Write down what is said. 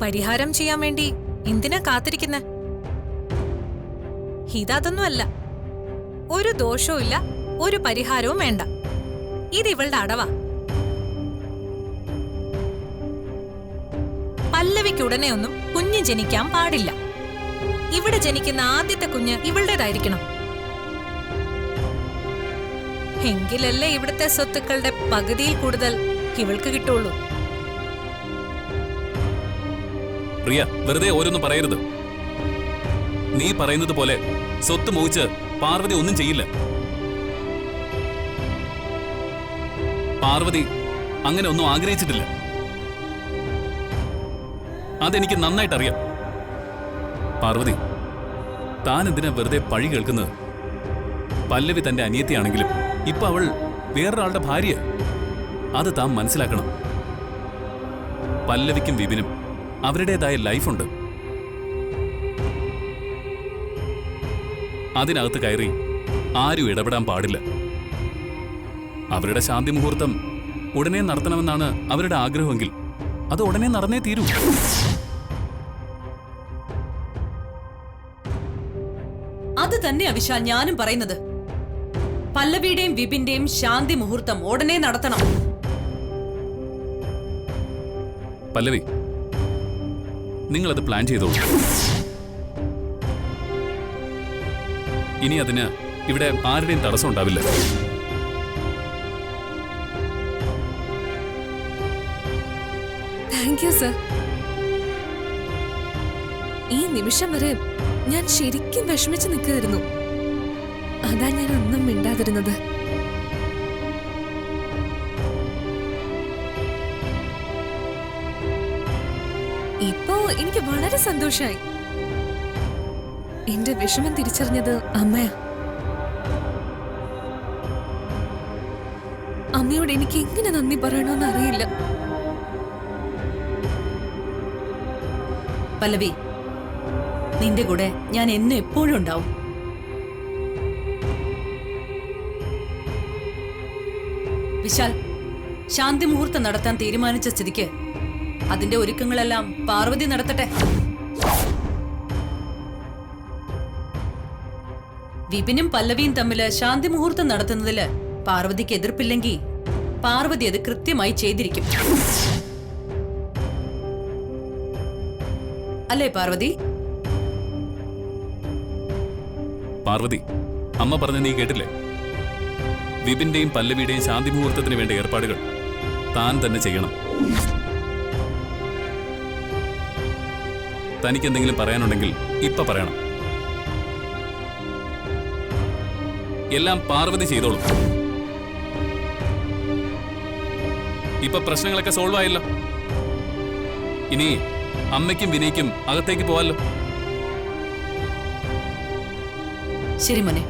പരിഹാരം ചെയ്യാൻ വേണ്ടി എന്തിനാ കാത്തിരിക്കുന്നെ? ഇതൊന്നുമല്ല. ഒരു ദോഷവും ഇല്ല, ഒരു പരിഹാരവും വേണ്ട. ഇത് ഇവളുടെ അടവാ. പല്ലവിക്ക് ഉടനെ ഒന്നും കുഞ്ഞ് ജനിക്കാൻ പാടില്ല. ഇവിടെ ജനിക്കുന്ന ആദ്യത്തെ കുഞ്ഞ് ഇവളുടേതായിരിക്കണം. എങ്കിലല്ലേ ഇവിടുത്തെ സ്വത്തുക്കളുടെ പകുതിയിൽ കൂടുതൽ ഇവൾക്ക് കിട്ടുള്ളൂ. പ്രിയ, വെറുതെ ഓരോന്നും പറയരുത്. നീ പറയുന്നത് പോലെ സ്വത്ത് മോഹിച്ച് പാർവതി ഒന്നും ചെയ്യില്ല. പാർവതി അങ്ങനെ ഒന്നും ആഗ്രഹിച്ചിട്ടില്ല. അതെനിക്ക് നന്നായിട്ടറിയാം. പാർവതി, താൻ എന്തിനാ വെറുതെ പഴി കേൾക്കുന്നത്? പല്ലവി തന്റെ അനിയത്തിയാണെങ്കിലും ഇപ്പൊ അവൾ വേറൊരാളുടെ ഭാര്യ. അത് താൻ മനസ്സിലാക്കണം. പല്ലവിക്കും വിപിനും അവരുടേതായ ലൈഫുണ്ട്. അതിനകത്ത് കയറി ആരും ഇടപെടാൻ പാടില്ല. അവരുടെ ശാന്തി മുഹൂർത്തം ഉടനെ നടത്തണമെന്നാണ് അവരുടെ ആഗ്രഹമെങ്കിൽ അത് ഉടനെ നടന്നേ തീരൂ. അത് തന്നെയാ വിശാൽ ഞാനും പറയുന്നത്. പല്ലവിയുടെയും വിപിന്റെയും ശാന്തി മുഹൂർത്തം ഉടനെ നടത്തണം. പല്ലവി, നിങ്ങളത് പ്ലാൻ ചെയ്തോളൂ. ഇനി അതിന് ഇവിടെ ആരുടെയും തടസ്സം ഉണ്ടാവില്ല. Thank you sir. ഈ നിമിഷം വരെ ഞാൻ ശരിക്കും വിഷമിച്ച് നിൽക്കുകയായിരുന്നു. അതാ ഞാൻ ഒന്നും മിണ്ടാതിരുന്നത്. ഇപ്പോ എനിക്ക് വളരെ സന്തോഷായി. എന്റെ വിഷമം തിരിച്ചറിഞ്ഞത് അമ്മയാ. അമ്മയോട് എനിക്ക് എങ്ങനെ നന്ദി പറയണമെന്ന് അറിയില്ല. പല്ലവി, നിന്റെ കൂടെ ഞാൻ എന്നും എപ്പോഴും ഉണ്ടാവും. വിശാൽ, ശാന്തി മുഹൂർത്തം നടത്താൻ തീരുമാനിച്ച സ്ഥിതിക്ക് അതിന്റെ ഒരുക്കങ്ങളെല്ലാം പാർവതി നടത്തട്ടെ. വിപിനും പല്ലവിയും തമ്മില് ശാന്തി മുഹൂർത്തം നടത്തുന്നതില് പാർവതിക്ക് എതിർപ്പില്ലെങ്കിൽ പാർവതി അത് കൃത്യമായി ചെയ്തിരിക്കും. അല്ലേ പാർവതി? പാർവതി, അമ്മ പറഞ്ഞ നീ കേട്ടില്ലേ? വിപിന്റെയും പല്ലവിയുടെയും ശാന്തി മുഹൂർത്തത്തിന് വേണ്ട ഏർപ്പാടുകൾ താൻ തന്നെ ചെയ്യണം. തനിക്കെന്തെങ്കിലും പറയാനുണ്ടെങ്കിൽ ഇപ്പൊ പറയണം. എല്ലാം പാർവതി ചെയ്തോളൂ. ഇപ്പൊ പ്രശ്നങ്ങളൊക്കെ സോൾവ് ആയല്ലോ. ഇനി അമ്മയ്ക്കും വിനയ്ക്കും അകത്തേക്ക് പോവാലോ. ശരി മോനെ.